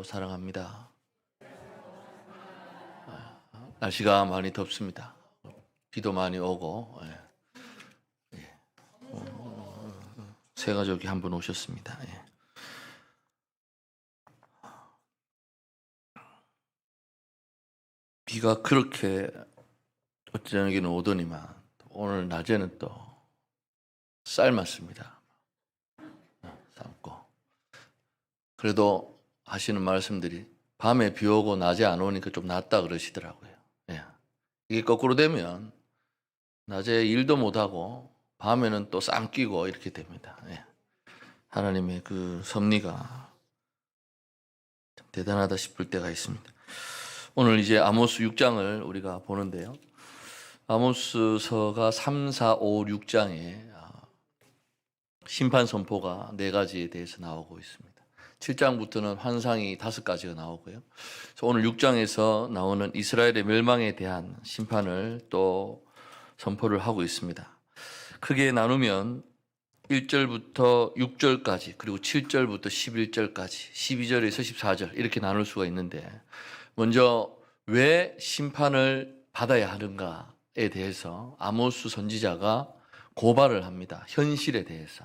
참으로 사랑합니다. 날씨가 많이 덥습니다. 비도 많이 오고 새 가족이 한 분 오셨습니다. 비가 그렇게 어쩌기는 오더니만 오늘 낮에는 또 삶았습니다. 삶고 그래도 하시는 말씀들이 밤에 비 오고 낮에 안 오니까 좀 낫다 그러시더라고요. 이게 거꾸로 되면 낮에 일도 못하고 밤에는 또 쌈 끼고 이렇게 됩니다. 하나님의 그 섭리가 참 대단하다 싶을 때가 있습니다. 오늘 이제 아모스 6장을 우리가 보는데요. 아모스서가 3, 4, 5, 6장에 심판 선포가 4가지에 대해서 나오고 있습니다. 7장부터는 환상이 5가지가 나오고요. 그래서 오늘 6장에서 나오는 이스라엘의 멸망에 대한 심판을 또 선포를 하고 있습니다. 크게 나누면 1절부터 6절까지 그리고 7절부터 11절까지 12절에서 14절 이렇게 나눌 수가 있는데 먼저 왜 심판을 받아야 하는가에 대해서 아모스 선지자가 고발을 합니다. 현실에 대해서.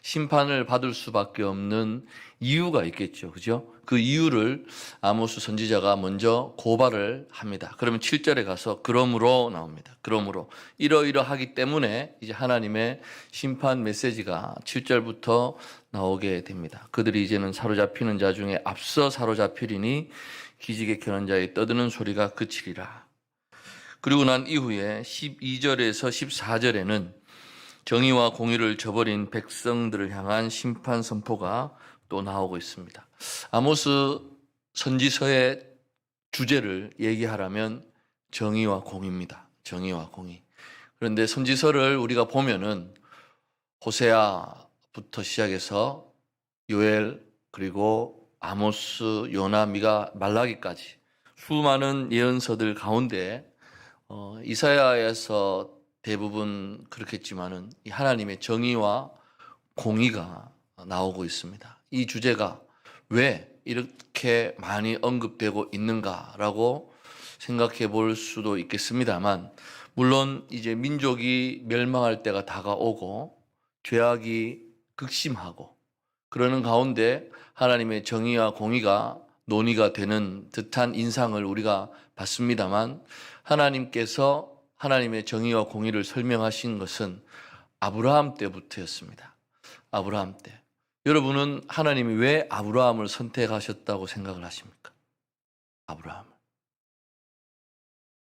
심판을 받을 수밖에 없는 이유가 있겠죠. 그죠? 그 이유를 아모스 선지자가 먼저 고발을 합니다. 그러면 7절에 가서 그러므로 나옵니다. 그러므로 이러이러하기 때문에 이제 하나님의 심판 메시지가 7절부터 나오게 됩니다. 그들이 이제는 사로잡히는 자 중에 앞서 사로잡히리니 기지개 켜는 자의 떠드는 소리가 그치리라. 그리고 난 이후에 12절에서 14절에는 정의와 공의를 저버린 백성들을 향한 심판 선포가 또 나오고 있습니다. 아모스 선지서의 주제를 얘기하라면 정의와 공의입니다. 정의와 공의. 그런데 선지서를 우리가 보면은 호세아부터 시작해서 요엘 그리고 아모스, 요나, 미가, 말라기까지 수많은 예언서들 가운데 이사야에서 대부분 그렇겠지만은 이 하나님의 정의와 공의가 나오고 있습니다. 이 주제가 왜 이렇게 많이 언급되고 있는가라고 생각해 볼 수도 있겠습니다만, 물론 이제 민족이 멸망할 때가 다가오고 죄악이 극심하고 그러는 가운데 하나님의 정의와 공의가 논의가 되는 듯한 인상을 우리가 받습니다만, 하나님께서 하나님의 정의와 공의를 설명하신 것은 아브라함 때부터였습니다. 아브라함 때. 여러분은 하나님이 왜 아브라함을 선택하셨다고 생각을 하십니까?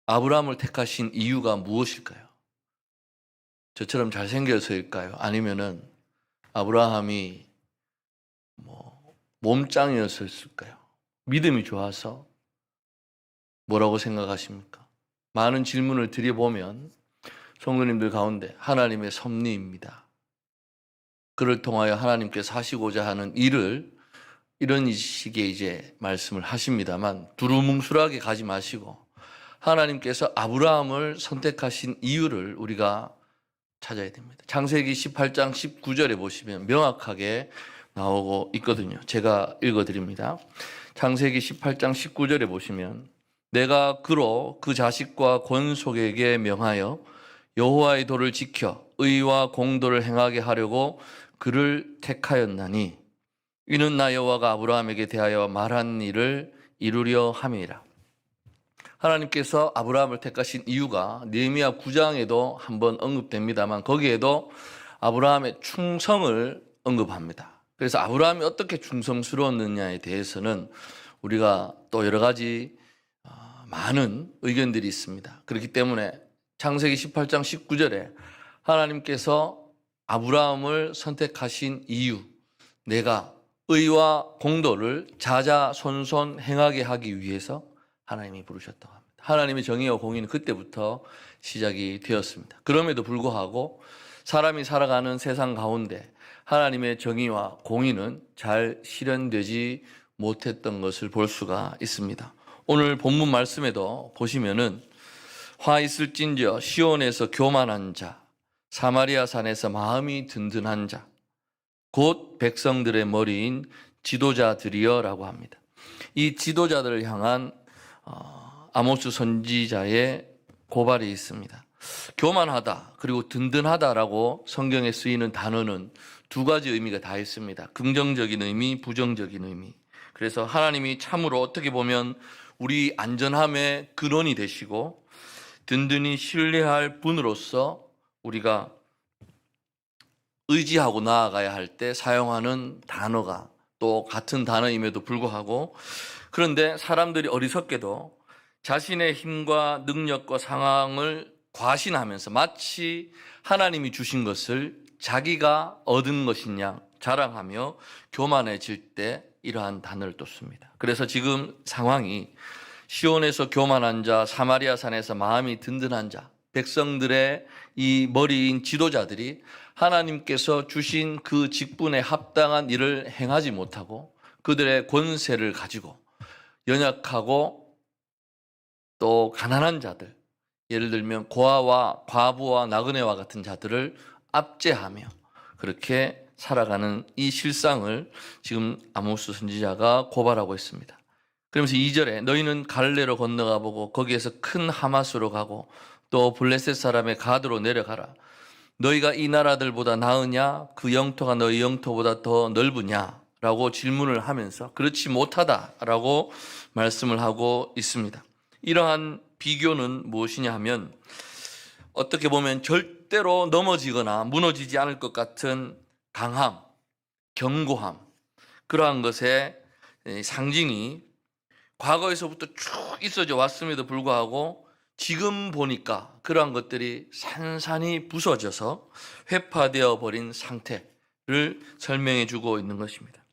아브라함을 택하신 이유가 무엇일까요? 저처럼 잘생겨서일까요? 아니면은 아브라함이 몸짱이었을까요? 믿음이 좋아서? 뭐라고 생각하십니까? 많은 질문을 드려보면 성도님들 가운데 하나님의 섭리입니다. 그를 통하여 하나님께서 하시고자 하는 일을 이런 식의 이제 말씀을 하십니다만, 두루뭉술하게 가지 마시고 하나님께서 아브라함을 선택하신 이유를 우리가 찾아야 됩니다. 창세기 18장 19절에 보시면 명확하게 나오고 있거든요. 제가 읽어드립니다. 창세기 18장 19절에 보시면 내가 그로 그 자식과 권속에게 명하여 여호와의 도를 지켜 의와 공도를 행하게 하려고 그를 택하였나니 이는 나 여호와가 아브라함에게 대하여 말한 일을 이루려 함이라. 하나님께서 아브라함을 택하신 이유가 느헤미야 9장에도 한번 언급됩니다만 거기에도 아브라함의 충성을 언급합니다. 그래서 아브라함이 어떻게 충성스러웠느냐에 대해서는 우리가 또 여러 가지 많은 의견들이 있습니다. 그렇기 때문에 창세기 18장 19절에 하나님께서 아브라함을 선택하신 이유, 내가 의와 공도를 자자손손 행하게 하기 위해서 하나님이 부르셨다고 합니다. 하나님의 정의와 공의는 그때부터 시작이 되었습니다. 그럼에도 불구하고 사람이 살아가는 세상 가운데 하나님의 정의와 공의는 잘 실현되지 못했던 것을 볼 수가 있습니다. 오늘 본문 말씀에도 보시면은 화 있을진저 시온에서 교만한 자, 사마리아 산에서 마음이 든든한 자, 곧 백성들의 머리인 지도자들이여라고 합니다. 이 지도자들을 향한 아모스 선지자의 고발이 있습니다. 교만하다 그리고 든든하다라고 성경에 쓰이는 단어는 두 가지 의미가 다 있습니다. 긍정적인 의미, 부정적인 의미. 그래서 하나님이 참으로 어떻게 보면 우리 안전함의 근원이 되시고 든든히 신뢰할 분으로서 우리가 의지하고 나아가야 할 때 사용하는 단어가 또 같은 단어임에도 불구하고, 그런데 사람들이 어리석게도 자신의 힘과 능력과 상황을 과신하면서 마치 하나님이 주신 것을 자기가 얻은 것이냐 자랑하며 교만해질 때 이러한 단어를 또 씁니다. 그래서 지금 상황이 시온에서 교만한 자, 사마리아 산에서 마음이 든든한 자, 백성들의 이 머리인 지도자들이 하나님께서 주신 그 직분에 합당한 일을 행하지 못하고 그들의 권세를 가지고 연약하고 또 가난한 자들, 예를 들면 고아와 과부와 나그네와 같은 자들을 압제하며 그렇게 살아가는 이 실상을 지금 아모스 선지자가 고발하고 있습니다. 그러면서 2절에 너희는 갈레로 건너가 보고 거기에서 큰 하마스로 가고 또 블레셋 사람의 가드로 내려가라. 너희가 이 나라들보다 나으냐? 그 영토가 너희 영토보다 더 넓으냐? 라고 질문을 하면서 그렇지 못하다라고 말씀을 하고 있습니다. 이러한 비교는 무엇이냐 하면 어떻게 보면 절대로 넘어지거나 무너지지 않을 것 같은 강함, 견고함, 그러한 것의 상징이 과거에서부터 쭉 있어져 왔음에도 불구하고 지금 보니까 그러한 것들이 산산이 부서져서 회파되어 버린 상태를 설명해 주고 있는 것입니다.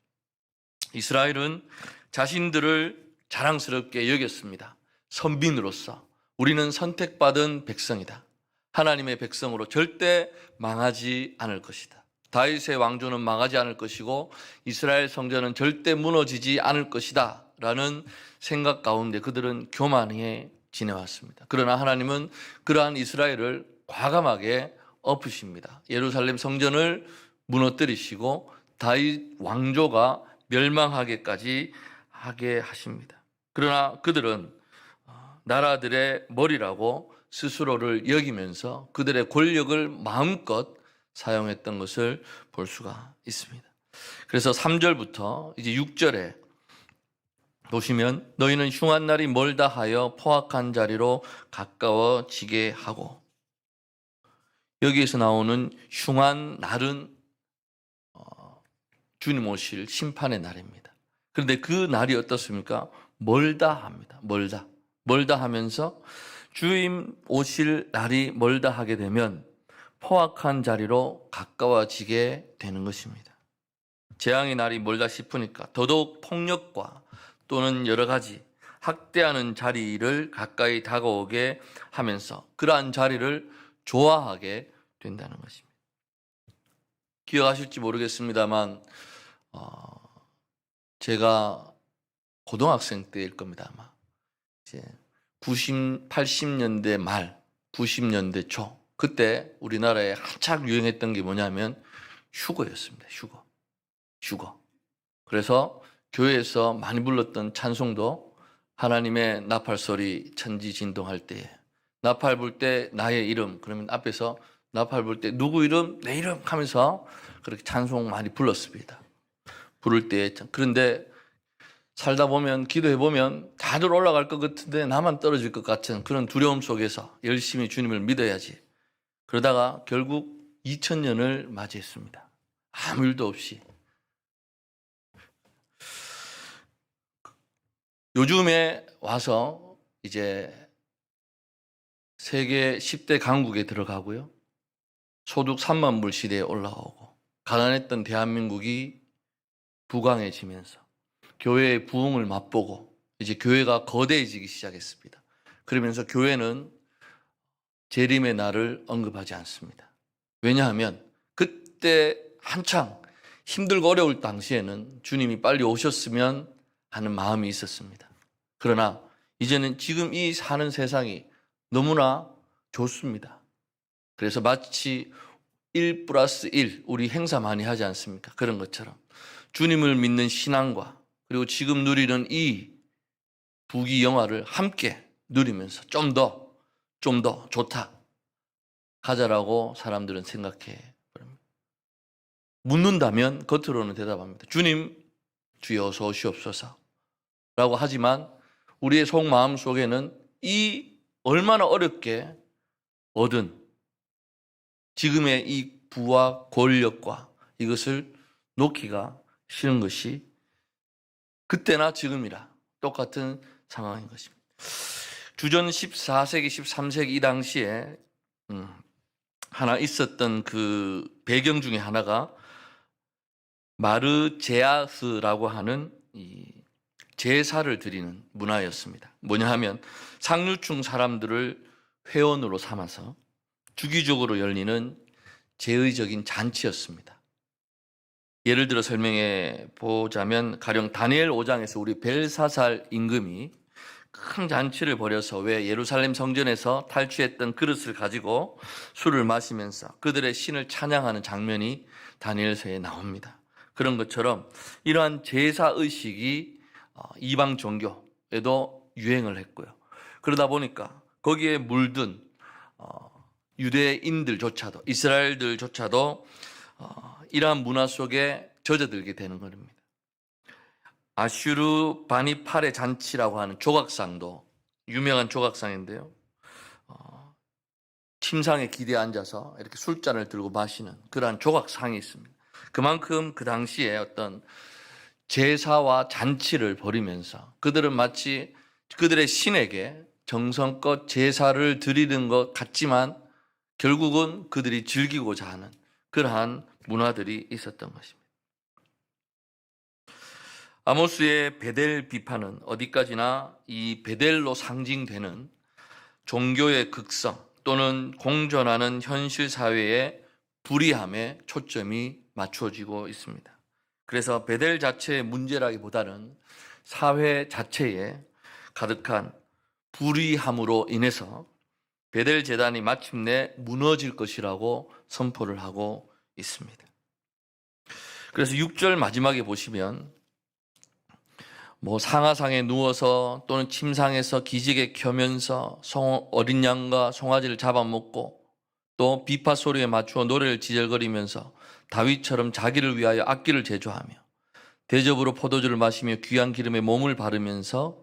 이스라엘은 자신들을 자랑스럽게 여겼습니다. 선빈으로서 우리는 선택받은 백성이다. 하나님의 백성으로 절대 망하지 않을 것이다. 다윗의 왕조는 망하지 않을 것이고 이스라엘 성전은 절대 무너지지 않을 것이다 라는 생각 가운데 그들은 교만해 지내왔습니다. 그러나 하나님은 그러한 이스라엘을 과감하게 엎으십니다. 예루살렘 성전을 무너뜨리시고 다윗 왕조가 멸망하게까지 하게 하십니다. 그러나 그들은 나라들의 머리라고 스스로를 여기면서 그들의 권력을 마음껏 사용했던 것을 볼 수가 있습니다. 그래서 3절부터 이제 6절에 보시면 너희는 흉한 날이 멀다 하여 포악한 자리로 가까워지게 하고, 여기에서 나오는 흉한 날은 주님 오실 심판의 날입니다. 그런데 그 날이 어떻습니까? 멀다 합니다. 멀다 하면서 주님 오실 날이 멀다 하게 되면 포악한 자리로 가까워지게 되는 것입니다. 재앙의 날이 멀다 싶으니까 더더욱 폭력과 또는 여러 가지 학대하는 자리를 가까이 다가오게 하면서 그러한 자리를 좋아하게 된다는 것입니다. 기억하실지 모르겠습니다만 제가 고등학생 때일 겁니다. 아마 이제 80년대 말, 90년대 초, 그때 우리나라에 한창 유행했던 게 뭐냐면 휴거였습니다. 휴거. 그래서 교회에서 많이 불렀던 찬송도 하나님의 나팔 소리 천지 진동할 때에, 나팔 불 때 나의 이름, 그러면 앞에서 나팔 불 때 누구 이름, 내 이름 하면서 그렇게 찬송 많이 불렀습니다. 부를 때. 그런데 살다 보면, 기도해 보면 다들 올라갈 것 같은데 나만 떨어질 것 같은 그런 두려움 속에서 열심히 주님을 믿어야지. 그러다가 결국 2000년을 맞이했습니다. 아무 일도 없이. 요즘에 와서 이제 세계 10대 강국에 들어가고요. 소득 3만 불 시대에 올라오고 가난했던 대한민국이 부강해지면서 교회의 부흥을 맛보고 이제 교회가 거대해지기 시작했습니다. 그러면서 교회는 재림의 날을 언급하지 않습니다. 왜냐하면 그때 한창 힘들고 어려울 당시에는 주님이 빨리 오셨으면 하는 마음이 있었습니다. 그러나 이제는 지금 이 사는 세상이 너무나 좋습니다. 그래서 마치 1+1, 우리 행사 많이 하지 않습니까? 그런 것처럼 주님을 믿는 신앙과 그리고 지금 누리는 이 부귀 영화를 함께 누리면서 좀 더 좋다 가자라고 사람들은 생각해 버립니다. 묻는다면 겉으로는 대답합니다. 주님, 주여 어서 오시옵소서 라고 하지만 우리의 속마음 속에는 이 얼마나 어렵게 얻은 지금의 이 부와 권력과 이것을 놓기가 싫은 것이 그때나 지금이라 똑같은 상황인 것입니다. 주전 14세기, 13세기 이 당시에 하나 있었던 그 배경 중에 하나가 마르제아스라고 하는 이 제사를 드리는 문화였습니다. 뭐냐 하면 상류층 사람들을 회원으로 삼아서 주기적으로 열리는 제의적인 잔치였습니다. 예를 들어 설명해 보자면 가령 다니엘 5장에서 우리 벨사살 임금이 큰 잔치를 벌여서 왜 예루살렘 성전에서 탈취했던 그릇을 가지고 술을 마시면서 그들의 신을 찬양하는 장면이 다니엘서에 나옵니다. 그런 것처럼 이러한 제사의식이 이방 종교에도 유행을 했고요. 그러다 보니까 거기에 물든 유대인들조차도 이스라엘들조차도 이러한 문화 속에 젖어들게 되는 겁니다. 아슈르 바니팔의 잔치라고 하는 조각상도 유명한 조각상인데요. 침상에 기대에 앉아서 이렇게 술잔을 들고 마시는 그러한 조각상이 있습니다. 그만큼 그 당시에 어떤 제사와 잔치를 벌이면서 그들은 마치 그들의 신에게 정성껏 제사를 드리는 것 같지만 결국은 그들이 즐기고자 하는 그러한 문화들이 있었던 것입니다. 아모스의 베델 비판은 어디까지나 이 베델로 상징되는 종교의 극성 또는 공존하는 현실 사회의 불이함에 초점이 맞추어지고 있습니다. 그래서 베델 자체의 문제라기보다는 사회 자체에 가득한 불의함으로 인해서 베델 제단이 마침내 무너질 것이라고 선포를 하고 있습니다. 그래서 6절 마지막에 보시면 상아상에 누워서 또는 침상에서 기지개 켜면서 어린 양과 송아지를 잡아먹고 또 비파 소리에 맞추어 노래를 지절거리면서 다윗처럼 자기를 위하여 악기를 제조하며 대접으로 포도주를 마시며 귀한 기름에 몸을 바르면서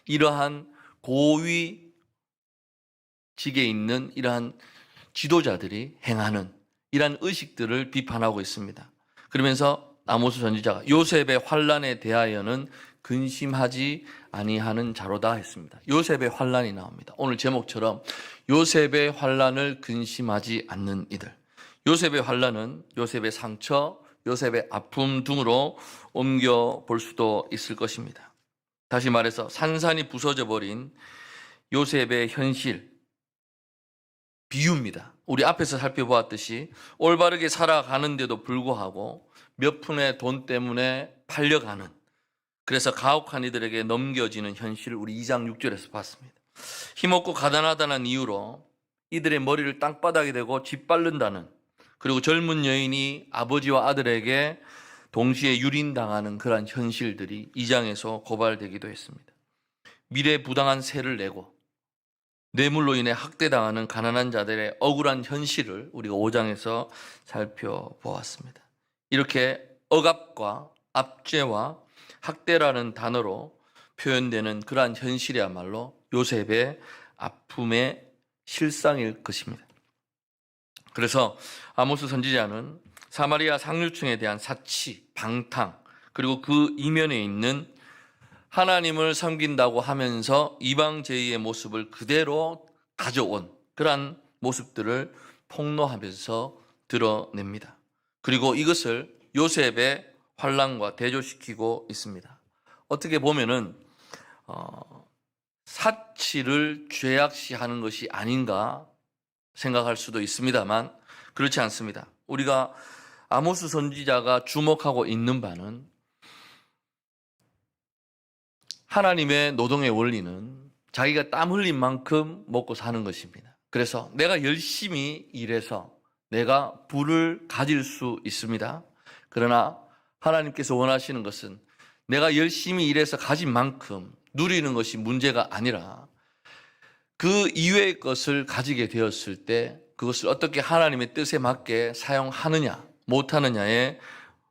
이러한 고위직에 있는 이러한 지도자들이 행하는 이러한 의식들을 비판하고 있습니다. 그러면서 아모스 선지자가 요셉의 환난에 대하여는 근심하지 아니하는 자로다 했습니다. 요셉의 환난이 나옵니다. 오늘 제목처럼 요셉의 환난을 근심하지 않는 이들. 요셉의 환난은 요셉의 상처, 요셉의 아픔 등으로 옮겨 볼 수도 있을 것입니다. 다시 말해서 산산이 부서져 버린 요셉의 현실 비유입니다. 우리 앞에서 살펴보았듯이 올바르게 살아가는데도 불구하고 몇 푼의 돈 때문에 팔려가는, 그래서 가혹한 이들에게 넘겨지는 현실을 우리 2장 6절에서 봤습니다. 힘없고 가난하다는 이유로 이들의 머리를 땅바닥에 대고 짓밟는다는, 그리고 젊은 여인이 아버지와 아들에게 동시에 유린당하는 그러한 현실들이 2장에서 고발되기도 했습니다. 미래 부당한 세를 내고 뇌물로 인해 학대당하는 가난한 자들의 억울한 현실을 우리가 5장에서 살펴보았습니다. 이렇게 억압과 압제와 학대라는 단어로 표현되는 그러한 현실이야말로 요셉의 아픔의 실상일 것입니다. 그래서 아모스 선지자는 사마리아 상류층에 대한 사치, 방탕, 그리고 그 이면에 있는 하나님을 섬긴다고 하면서 이방 제의의 모습을 그대로 가져온 그러한 모습들을 폭로하면서 드러냅니다. 그리고 이것을 요셉의 환난과 대조시키고 있습니다. 어떻게 보면은 사치를 죄악시하는 것이 아닌가 생각할 수도 있습니다만 그렇지 않습니다. 우리가 아모스 선지자가 주목하고 있는 바는 하나님의 노동의 원리는 자기가 땀 흘린 만큼 먹고 사는 것입니다. 그래서 내가 열심히 일해서 내가 부를 가질 수 있습니다. 그러나 하나님께서 원하시는 것은 내가 열심히 일해서 가진 만큼 누리는 것이 문제가 아니라 그 이외의 것을 가지게 되었을 때 그것을 어떻게 하나님의 뜻에 맞게 사용하느냐 못하느냐의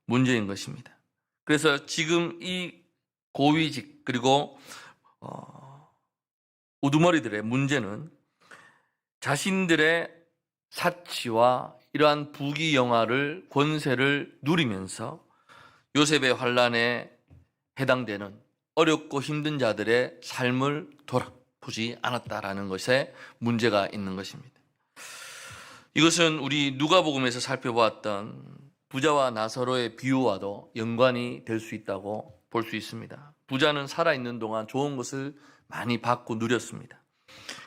문제인 것입니다. 그래서 지금 이 고위직 그리고 우두머리들의 문제는 자신들의 사치와 이러한 부귀영화를 권세를 누리면서 요셉의 환란에 해당되는 어렵고 힘든 자들의 삶을 돌아보지 않았다라는 것에 문제가 있는 것입니다. 이것은 우리 누가복음에서 살펴보았던 부자와 나사로의 비유와도 연관이 될 수 있다고 볼 수 있습니다. 부자는 살아있는 동안 좋은 것을 많이 받고 누렸습니다.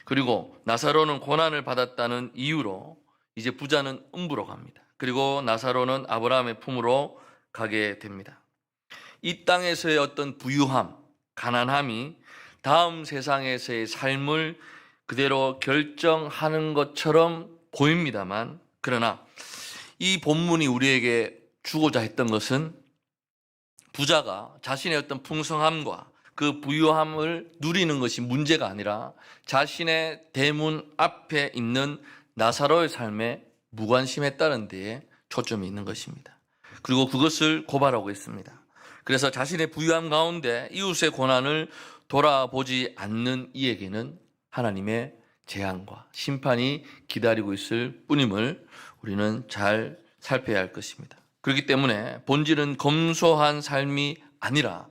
그리고 나사로는 고난을 받았다는 이유로 이제 부자는 음부로 갑니다. 그리고 나사로는 아브라함의 품으로 가게 됩니다. 이 땅에서의 어떤 부유함, 가난함이 다음 세상에서의 삶을 그대로 결정하는 것처럼 보입니다만, 그러나 이 본문이 우리에게 주고자 했던 것은 부자가 자신의 어떤 풍성함과 그 부유함을 누리는 것이 문제가 아니라 자신의 대문 앞에 있는 나사로의 삶에 무관심했다는 데에 초점이 있는 것입니다. 그리고 그것을 고발하고 있습니다. 그래서 자신의 부유함 가운데 이웃의 고난을 돌아보지 않는 이에게는 하나님의 재앙과 심판이 기다리고 있을 뿐임을 우리는 잘 살펴야 할 것입니다. 그렇기 때문에 본질은 검소한 삶이 아니라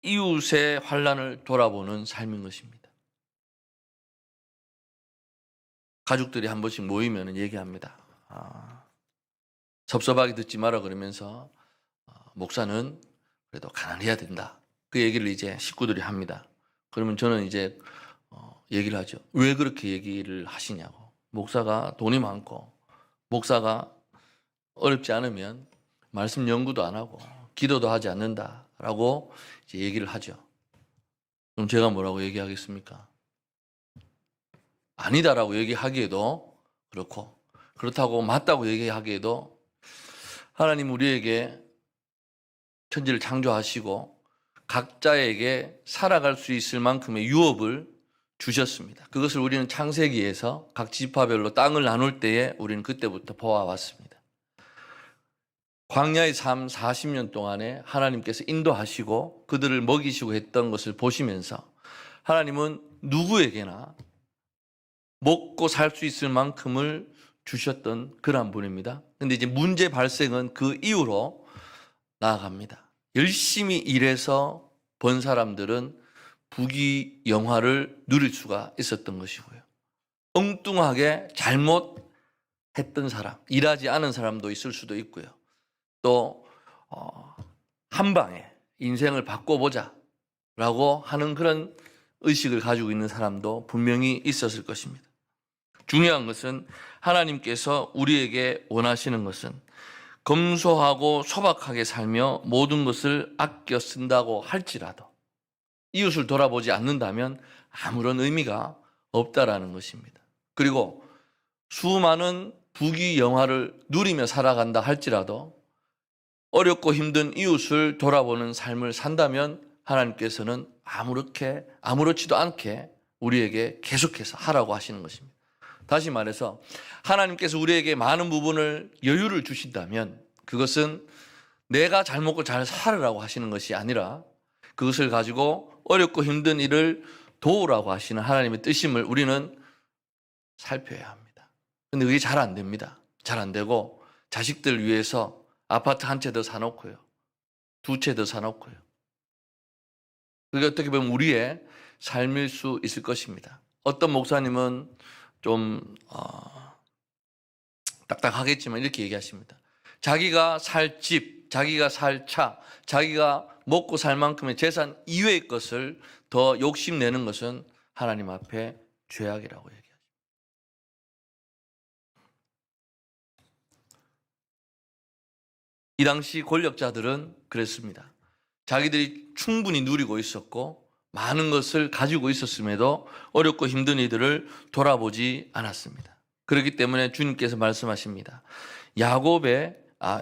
이웃의 환난을 돌아보는 삶인 것입니다. 가족들이 한 번씩 모이면 얘기합니다. 섭섭하게 듣지 마라 그러면서 목사는 그래도 가난해야 된다. 그 얘기를 이제 식구들이 합니다. 그러면 저는 이제 얘기를 하죠. 왜 그렇게 얘기를 하시냐고. 목사가 돈이 많고 목사가 어렵지 않으면 말씀 연구도 안 하고 기도도 하지 않는다라고 이제 얘기를 하죠. 그럼 제가 뭐라고 얘기하겠습니까? 아니다라고 얘기하기에도 그렇고 그렇다고 맞다고 얘기하기에도 하나님 우리에게 천지를 창조하시고 각자에게 살아갈 수 있을 만큼의 유업을 주셨습니다. 그것을 우리는 창세기에서 각 지파별로 땅을 나눌 때에 우리는 그때부터 보아왔습니다. 광야의 삶 40년 동안에 하나님께서 인도하시고 그들을 먹이시고 했던 것을 보시면서 하나님은 누구에게나 먹고 살 수 있을 만큼을 주셨던 그러한 분입니다. 그런데 이제 문제 발생은 그 이후로 나아갑니다. 열심히 일해서 번 사람들은 부귀영화를 누릴 수가 있었던 것이고요. 엉뚱하게 잘못했던 사람, 일하지 않은 사람도 있을 수도 있고요. 또 한 방에 인생을 바꿔보자 라고 하는 그런 의식을 가지고 있는 사람도 분명히 있었을 것입니다. 중요한 것은 하나님께서 우리에게 원하시는 것은 검소하고 소박하게 살며 모든 것을 아껴 쓴다고 할지라도 이웃을 돌아보지 않는다면 아무런 의미가 없다라는 것입니다. 그리고 수많은 부귀영화를 누리며 살아간다 할지라도 어렵고 힘든 이웃을 돌아보는 삶을 산다면 하나님께서는 아무렇지도 않게 우리에게 계속해서 하라고 하시는 것입니다. 다시 말해서 하나님께서 우리에게 많은 부분을 여유를 주신다면 그것은 내가 잘 먹고 잘 살으라고 하시는 것이 아니라 그것을 가지고 어렵고 힘든 일을 도우라고 하시는 하나님의 뜻임을 우리는 살펴야 합니다. 그런데 그게 잘 안 됩니다. 잘 안 되고 자식들 위해서 아파트 한 채 더 사놓고요. 두 채 더 사놓고요. 그게 어떻게 보면 우리의 삶일 수 있을 것입니다. 어떤 목사님은 좀 딱딱하겠지만 이렇게 얘기하십니다. 자기가 살 집, 자기가 살 차, 자기가 먹고 살 만큼의 재산 이외의 것을 더 욕심내는 것은 하나님 앞에 죄악이라고 얘기하죠. 이 당시 권력자들은 그랬습니다. 자기들이 충분히 누리고 있었고 많은 것을 가지고 있었음에도 어렵고 힘든 이들을 돌아보지 않았습니다. 그렇기 때문에 주님께서 말씀하십니다.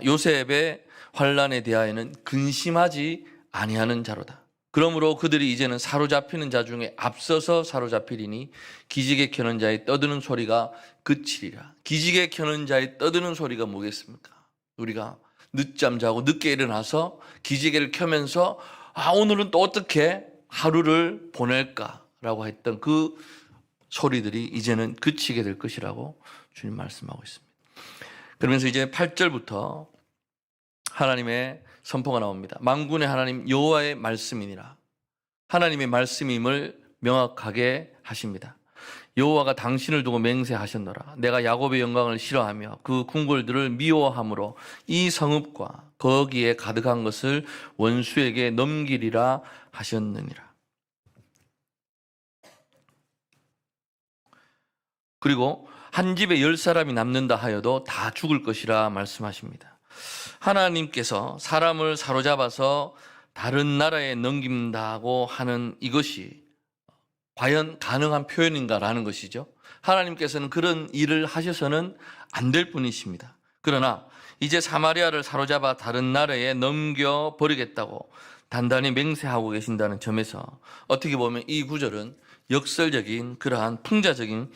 요셉의 환난에 대하여는 근심하지 아니하는 자로다. 그러므로 그들이 이제는 사로잡히는 자 중에 앞서서 사로잡히리니 기지개 켜는 자의 떠드는 소리가 그치리라. 기지개 켜는 자의 떠드는 소리가 뭐겠습니까? 우리가 늦잠 자고 늦게 일어나서 기지개를 켜면서 오늘은 또 어떻게 하루를 보낼까라고 했던 그 소리들이 이제는 그치게 될 것이라고 주님 말씀하고 있습니다. 그러면서 이제 8절부터 하나님의 선포가 나옵니다. 만군의 하나님 여호와의 말씀이니라. 하나님의 말씀임을 명확하게 하십니다. 여호와가 당신을 두고 맹세하셨노라. 내가 야곱의 영광을 싫어하며 그 궁궐들을 미워함으로 이 성읍과 거기에 가득한 것을 원수에게 넘기리라 하셨느니라. 그리고 한 집에 10사람이 남는다 하여도 다 죽을 것이라 말씀하십니다. 하나님께서 사람을 사로잡아서 다른 나라에 넘긴다고 하는 이것이 과연 가능한 표현인가라는 것이죠. 하나님께서는 그런 일을 하셔서는 안 될 분이십니다. 그러나 이제 사마리아를 사로잡아 다른 나라에 넘겨버리겠다고 단단히 맹세하고 계신다는 점에서 어떻게 보면 이 구절은 역설적인 그러한 풍자적인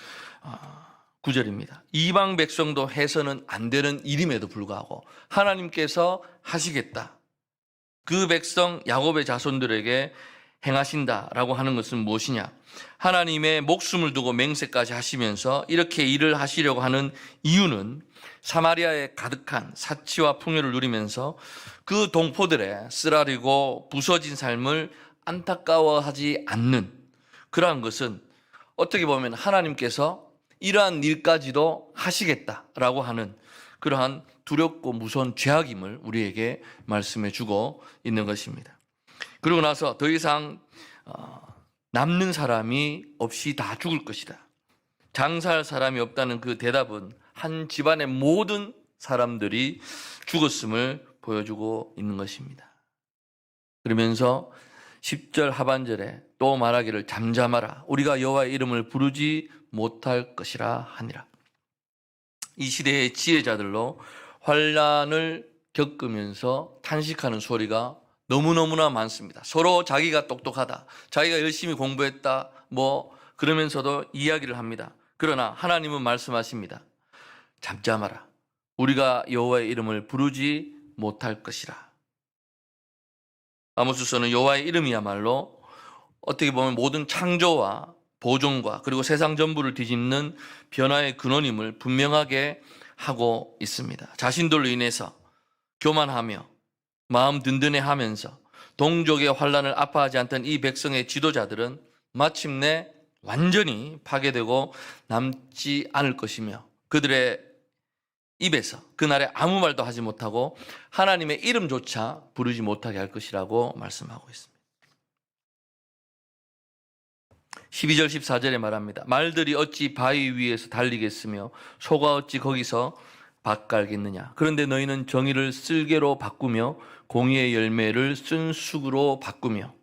구절입니다. 이방 백성도 해서는 안 되는 일임에도 불구하고 하나님께서 하시겠다. 그 백성 야곱의 자손들에게 행하신다라고 하는 것은 무엇이냐? 하나님의 목숨을 두고 맹세까지 하시면서 이렇게 일을 하시려고 하는 이유는 사마리아에 가득한 사치와 풍요를 누리면서 그 동포들의 쓰라리고 부서진 삶을 안타까워하지 않는 그러한 것은 어떻게 보면 하나님께서 이러한 일까지도 하시겠다라고 하는 그러한 두렵고 무서운 죄악임을 우리에게 말씀해 주고 있는 것입니다. 그러고 나서 더 이상 남는 사람이 없이 다 죽을 것이다. 장사할 사람이 없다는 그 대답은 한 집안의 모든 사람들이 죽었음을 보여주고 있는 것입니다. 그러면서 10절 하반절에 또 말하기를 잠잠하라. 우리가 여호와의 이름을 부르지 못할 것이라 하니라. 이 시대의 지혜자들로 환난을 겪으면서 탄식하는 소리가 너무너무나 많습니다. 서로 자기가 똑똑하다, 자기가 열심히 공부했다, 그러면서도 이야기를 합니다. 그러나 하나님은 말씀하십니다. 잠잠하라. 우리가 여호와의 이름을 부르지 못할 것이라. 아모스서는 여호와의 이름이야말로 어떻게 보면 모든 창조와 보존과 그리고 세상 전부를 뒤집는 변화의 근원임을 분명하게 하고 있습니다. 자신들로 인해서 교만하며 마음 든든해하면서 동족의 환난을 아파하지 않던 이 백성의 지도자들은 마침내 완전히 파괴되고 남지 않을 것이며 그들의 입에서 그날에 아무 말도 하지 못하고 하나님의 이름조차 부르지 못하게 할 것이라고 말씀하고 있습니다. 12절 14절에 말합니다. 말들이 어찌 바위 위에서 달리겠으며 소가 어찌 거기서 밭 갈겠느냐. 그런데 너희는 정의를 쓸개로 바꾸며 공의의 열매를 쓴 쑥으로 바꾸며.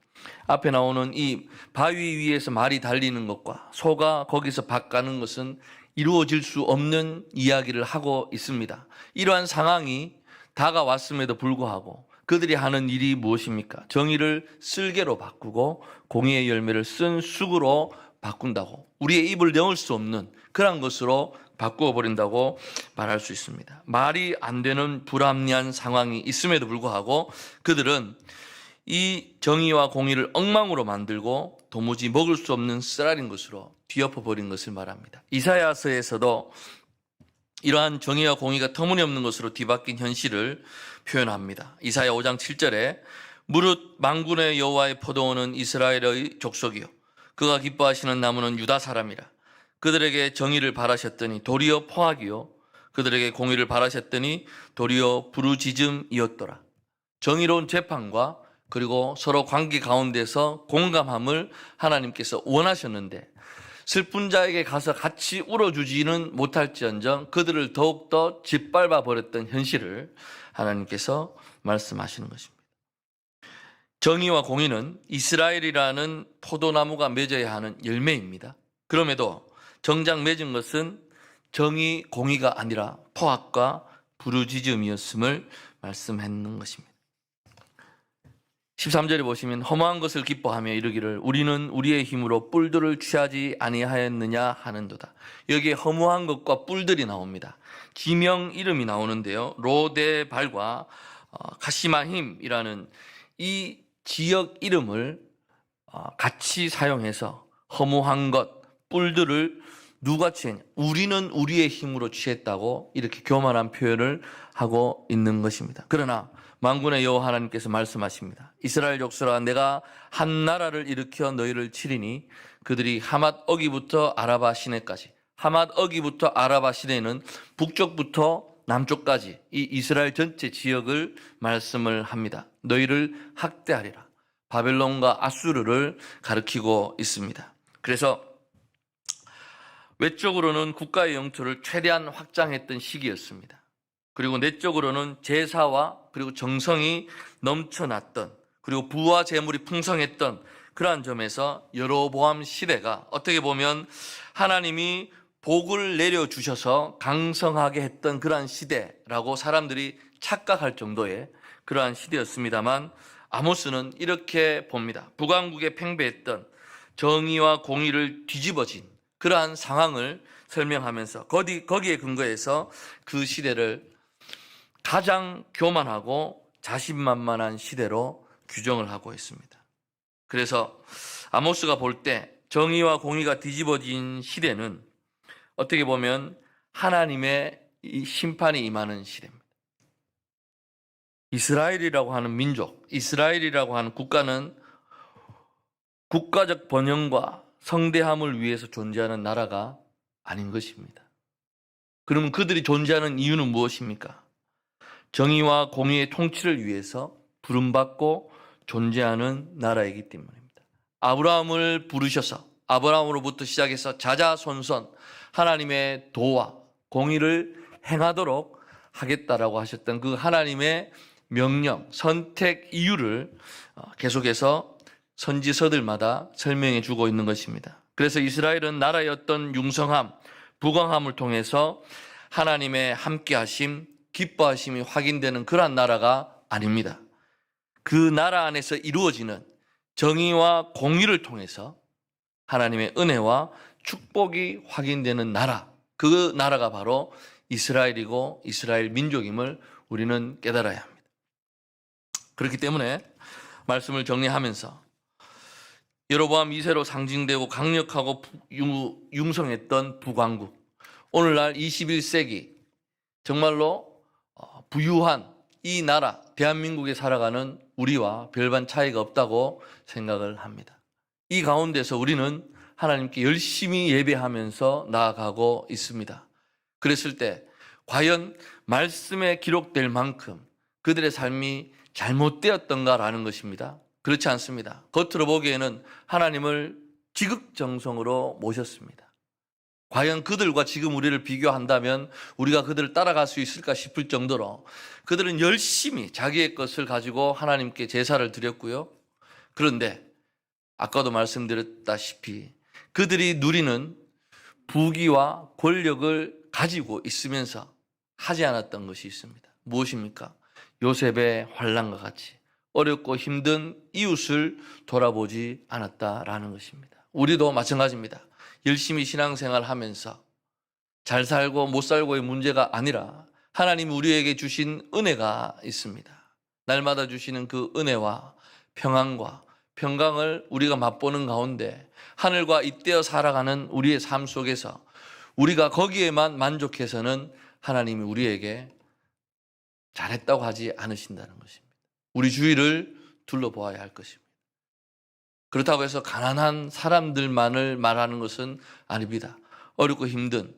앞에 나오는 이 바위 위에서 말이 달리는 것과 소가 거기서 밭 가는 것은 이루어질 수 없는 이야기를 하고 있습니다. 이러한 상황이 다가왔음에도 불구하고 그들이 하는 일이 무엇입니까? 정의를 쓸개로 바꾸고 공의의 열매를 쓴 쑥으로 바꾼다고, 우리의 입을 넣을 수 없는 그런 것으로 바꾸어 버린다고 말할 수 있습니다. 말이 안 되는 불합리한 상황이 있음에도 불구하고 그들은 이 정의와 공의를 엉망으로 만들고 도무지 먹을 수 없는 쓰라린 것으로 뒤엎어 버린 것을 말합니다. 이사야서에서도 이러한 정의와 공의가 터무니없는 것으로 뒤바뀐 현실을 표현합니다. 이사야 5장 7절에 무릇 만군의 여호와의 포도원은 이스라엘의 족속이요 그가 기뻐하시는 나무는 유다 사람이라. 그들에게 정의를 바라셨더니 도리어 포악이요 그들에게 공의를 바라셨더니 도리어 부르짖음이었더라. 정의로운 재판과 그리고 서로 관계 가운데서 공감함을 하나님께서 원하셨는데 슬픈 자에게 가서 같이 울어주지는 못할지언정 그들을 더욱더 짓밟아 버렸던 현실을 하나님께서 말씀하시는 것입니다. 정의와 공의는 이스라엘이라는 포도나무가 맺어야 하는 열매입니다. 그럼에도 정작 맺은 것은 정의, 공의가 아니라 포악과 부르짖음이었음을 말씀하는 것입니다. 13절에 보시면 허무한 것을 기뻐하며 이르기를 우리는 우리의 힘으로 뿔들을 취하지 아니하였느냐 하는도다. 여기에 허무한 것과 뿔들이 나옵니다. 지명 이름이 나오는데요. 로데발과 가시마힘이라는 이 지역 이름을 같이 사용해서 허무한 것, 뿔들을 누가 취했냐? 우리는 우리의 힘으로 취했다고 이렇게 교만한 표현을 하고 있는 것입니다. 그러나 만군의 여호와 하나님께서 말씀하십니다. 이스라엘 족속아, 내가 한 나라를 일으켜 너희를 치리니 그들이 하맛 어기부터 아라바 시내까지, 하맛 어기부터 아라바 시내는 북쪽부터 남쪽까지 이 이스라엘 전체 지역을 말씀을 합니다. 너희를 학대하리라. 바벨론과 아수르를 가리키고 있습니다. 그래서 외적으로는 국가의 영토를 최대한 확장했던 시기였습니다. 그리고 내적으로는 제사와 그리고 정성이 넘쳐났던, 그리고 부와 재물이 풍성했던 그러한 점에서 여로보암 시대가 어떻게 보면 하나님이 복을 내려주셔서 강성하게 했던 그러한 시대라고 사람들이 착각할 정도의 그러한 시대였습니다만, 아모스는 이렇게 봅니다. 북왕국에 팽배했던 정의와 공의를 뒤집어진 그러한 상황을 설명하면서 거기에 근거해서 그 시대를 가장 교만하고 자신만만한 시대로 규정을 하고 있습니다. 그래서 아모스가 볼 때 정의와 공의가 뒤집어진 시대는 어떻게 보면 하나님의 이 심판이 임하는 시대입니다. 이스라엘이라고 하는 민족, 이스라엘이라고 하는 국가는 국가적 번영과 성대함을 위해서 존재하는 나라가 아닌 것입니다. 그러면 그들이 존재하는 이유는 무엇입니까? 정의와 공의의 통치를 위해서 부름받고 존재하는 나라이기 때문입니다. 아브라함을 부르셔서 아브라함으로부터 시작해서 자자손손 하나님의 도와 공의를 행하도록 하겠다라고 하셨던 그 하나님의 명령, 선택 이유를 계속해서 선지서들마다 설명해 주고 있는 것입니다. 그래서 이스라엘은 나라의 어떤 융성함, 부강함을 통해서 하나님의 함께하심, 기뻐하심이 확인되는 그러한 나라가 아닙니다. 그 나라 안에서 이루어지는 정의와 공의를 통해서 하나님의 은혜와 축복이 확인되는 나라, 그 나라가 바로 이스라엘이고 이스라엘 민족임을 우리는 깨달아야 합니다. 그렇기 때문에 말씀을 정리하면서 여로보암 2세로 상징되고 강력하고 융성했던 북왕국, 오늘날 21세기 정말로 부유한 이 나라 대한민국에 살아가는 우리와 별반 차이가 없다고 생각을 합니다. 이 가운데서 우리는 하나님께 열심히 예배하면서 나아가고 있습니다. 그랬을 때 과연 말씀에 기록될 만큼 그들의 삶이 잘못되었던가라는 것입니다. 그렇지 않습니다. 겉으로 보기에는 하나님을 지극정성으로 모셨습니다. 과연 그들과 지금 우리를 비교한다면 우리가 그들을 따라갈 수 있을까 싶을 정도로 그들은 열심히 자기의 것을 가지고 하나님께 제사를 드렸고요. 그런데 아까도 말씀드렸다시피 그들이 누리는 부귀와 권력을 가지고 있으면서 하지 않았던 것이 있습니다. 무엇입니까? 요셉의 환난과 같이 어렵고 힘든 이웃을 돌아보지 않았다라는 것입니다. 우리도 마찬가지입니다. 열심히 신앙생활 하면서 잘 살고 못 살고의 문제가 아니라 하나님이 우리에게 주신 은혜가 있습니다. 날마다 주시는 그 은혜와 평안과 평강을 우리가 맛보는 가운데 하늘과 잇대어 살아가는 우리의 삶 속에서 우리가 거기에만 만족해서는 하나님이 우리에게 잘했다고 하지 않으신다는 것입니다. 우리 주위를 둘러보아야 할 것입니다. 그렇다고 해서 가난한 사람들만을 말하는 것은 아닙니다. 어렵고 힘든,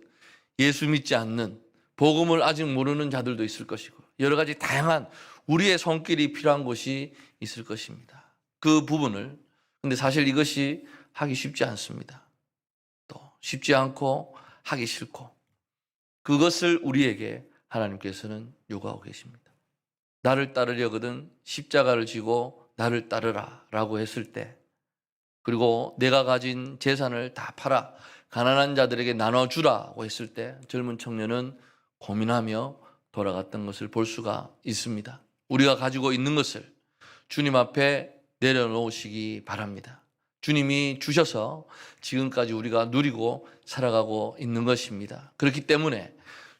예수 믿지 않는, 복음을 아직 모르는 자들도 있을 것이고 여러 가지 다양한 우리의 손길이 필요한 곳이 있을 것입니다. 그 부분을, 근데 사실 이것이 하기 쉽지 않습니다. 또 쉽지 않고 하기 싫고 그것을 우리에게 하나님께서는 요구하고 계십니다. 나를 따르려거든 십자가를 지고 나를 따르라 라고 했을 때, 그리고 내가 가진 재산을 다 팔아 가난한 자들에게 나눠주라고 했을 때 젊은 청년은 고민하며 돌아갔던 것을 볼 수가 있습니다. 우리가 가지고 있는 것을 주님 앞에 내려놓으시기 바랍니다. 주님이 주셔서 지금까지 우리가 누리고 살아가고 있는 것입니다. 그렇기 때문에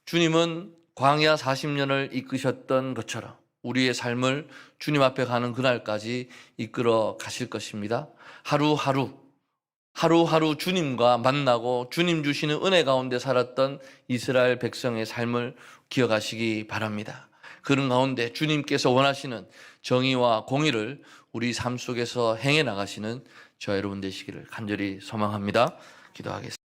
주님은 광야 40년을 이끄셨던 것처럼 우리의 삶을 주님 앞에 가는 그날까지 이끌어 가실 것입니다. 하루하루 주님과 만나고 주님 주시는 은혜 가운데 살았던 이스라엘 백성의 삶을 기억하시기 바랍니다. 그런 가운데 주님께서 원하시는 정의와 공의를 우리 삶 속에서 행해 나가시는 저 여러분 되시기를 간절히 소망합니다. 기도하겠습니다.